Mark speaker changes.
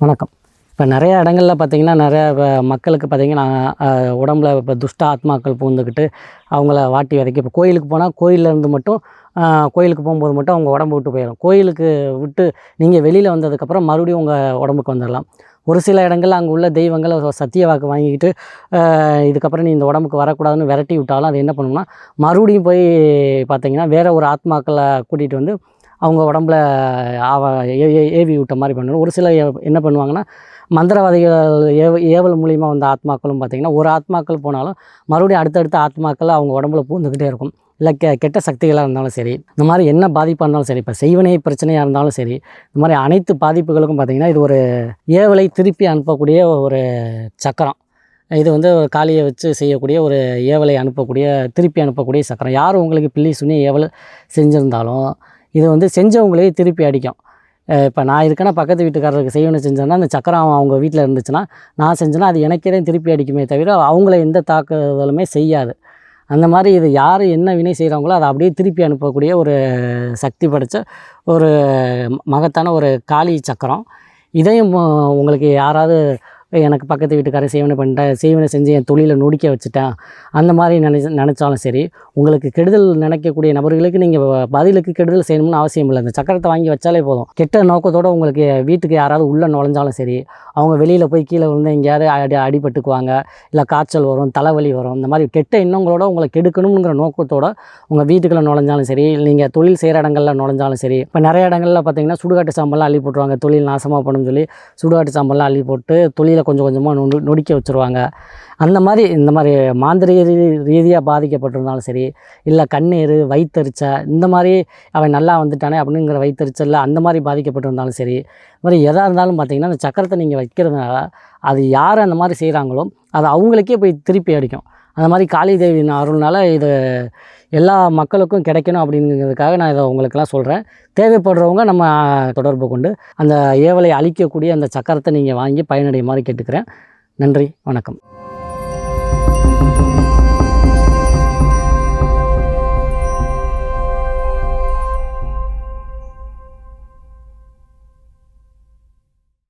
Speaker 1: வணக்கம். இப்போ நிறையா இடங்கள்ல பார்த்தீங்கன்னா, நிறையா மக்களுக்கு பார்த்தீங்கன்னா, உடம்புல இப்போ துஷ்ட ஆத்மாக்கள் பூந்துக்கிட்டு அவங்கள வாட்டி வதைக்க இப்போ கோயிலுக்கு போனால் கோயில்லேருந்து மட்டும் கோயிலுக்கு போகும்போது மட்டும் அவங்க உடம்பு விட்டு போயிடும். கோயிலுக்கு விட்டு நீங்கள் வெளியில் வந்ததுக்கப்புறம் மறுபடியும் உங்கள் உடம்புக்கு வந்துடலாம். ஒரு சில இடங்கள்ல அங்கே உள்ள தெய்வங்கள் சத்திய வாக்கு வாங்கிக்கிட்டு இதுக்கப்புறம் நீ இந்த உடம்புக்கு வரக்கூடாதுன்னு விரட்டி விட்டாலும் அது என்ன பண்ணும்னா, மறுபடியும் போய் பார்த்தீங்கன்னா, வேறு ஒரு ஆத்மாக்களை கூட்டிகிட்டு வந்து அவங்க உடம்புல ஆவ ஏ ஏ ஏவி விட்ட மாதிரி பண்ணணும். ஒரு சில என்ன பண்ணுவாங்கன்னா, மந்திரவாதிகள் ஏவல் மூலியமா வந்த ஆத்மாக்களும் பார்த்திங்கன்னா, ஒரு ஆத்மாக்கள் போனாலும் மறுபடியும் அடுத்தடுத்த ஆத்மாக்கள் அவங்க உடம்புல பூந்துக்கிட்டே இருக்கும். இல்லை கெட்ட சக்திகளாக இருந்தாலும் சரி, இந்த மாதிரி என்ன பாதிப்பாக இருந்தாலும் சரி, இப்போ செய்வினை பிரச்சனையாக இருந்தாலும் சரி, இந்த மாதிரி அனைத்து பாதிப்புகளுக்கும் பார்த்திங்கன்னா, இது ஒரு ஏவலை திருப்பி அனுப்பக்கூடிய ஒரு சக்கரம். இது வந்து காளியை வச்சு செய்யக்கூடிய ஒரு ஏவலை அனுப்பக்கூடிய திருப்பி அனுப்பக்கூடிய சக்கரம். யார் உங்களுக்கு பில்லி சுனி ஏவல் செஞ்சுருந்தாலும் இது வந்து செஞ்சவங்களே திருப்பி அடிக்கும். இப்போ நான் இருக்கேன்னா பக்கத்து வீட்டுக்காரருக்கு செய்யணும் செஞ்சேன்னா அந்த சக்கரம் அவங்க வீட்டில் இருந்துச்சுன்னா நான் செஞ்சேன்னா அது எனக்கே தான் திருப்பி அடிக்குமே தவிர அவங்கள எந்த தாக்குதலுமே செய்யாது. அந்த மாதிரி இது யார் என்ன வினை செய்கிறாங்களோ அதை அப்படியே திருப்பி அனுப்பக்கூடிய ஒரு சக்தி படைத்த ஒரு மகத்தான ஒரு காளி சக்கரம். இதையும் உங்களுக்கு யாராவது எனக்கு பக்கத்து வீட்டுக்காரன் செய்வனை பண்ணிட்டேன், செய்வனை செஞ்சு என் தொழிலை நொடிக்க வச்சுட்டேன், அந்த மாதிரி நினச்சாலும் சரி, உங்களுக்கு கெடுதல் நினைக்கக்கூடிய நபர்களுக்கு நீங்கள் பதிலுக்கு கெடுதல் செய்யணும்னு அவசியம் இல்லை. அந்த சக்கரத்தை வாங்கி வச்சாலே போதும். கெட்ட நோக்கத்தோடு உங்களுக்கு வீட்டுக்கு யாராவது உள்ளே நுழைஞ்சாலும் சரி, அவங்க வெளியில் போய் கீழே விழுந்து எங்கேயாவது அடிபட்டுக்குவாங்க, இல்லை காய்ச்சல் வரும், தலைவலி வரும், இந்த மாதிரி கெட்ட எண்ணங்களோட உங்களை கெடுக்கணுங்கிற நோக்கத்தோடு உங்கள் வீட்டுக்குள்ளே நுழைஞ்சாலும் சரி, நீங்கள் தொழில் செய்கிற இடங்களில் நுழைஞ்சாலும் சரி. இப்போ நிறைய இடங்களில் பார்த்திங்கன்னா சுடுகாட்டு சாம்பல்லாம் அள்ளி போட்டுருவாங்க, தொழில் நாசமாக பண்ணுன்னு சொல்லி சுடுகாட்டு சாம்பல்லாம் அள்ளி போட்டு தொழிலை கொஞ்சம் கொஞ்சமாக நொடிக்க வச்சுருவாங்க. அந்த மாதிரி இந்த மாதிரி மாந்திரிக ரீதியாக பாதிக்கப்பட்டிருந்தாலும் சரி, இல்லை கண்ணீர் வயிற்றெரிச்ச இந்த மாதிரி அவன் நல்லா வந்துட்டானே அப்படிங்கிற வயிற்றெரிச்சலில் அந்த மாதிரி பாதிக்கப்பட்டிருந்தாலும் சரி, இந்த மாதிரி எதாக இருந்தாலும் பார்த்திங்கன்னா அந்த சக்கரத்தை நீங்கள் வைக்கிறதுனால அது யார் அந்த மாதிரி செய்கிறாங்களோ அது அவங்களுக்கே போய் திருப்பி அடிக்கும். அந்த மாதிரி காளி தேவியின் அருள்னால இது எல்லா மக்களுக்கும் கிடைக்கணும் அப்படிங்கிறதுக்காக நான் இதை உங்களுக்கெல்லாம் சொல்கிறேன். தேவைப்படுறவங்க நம்ம தொடர்பு கொண்டு அந்த ஏவலை அழிக்கக்கூடிய அந்த சக்கரத்தை நீங்கள் வாங்கி பயனடைய மாதிரி கேட்டுக்கிறேன். நன்றி, வணக்கம்.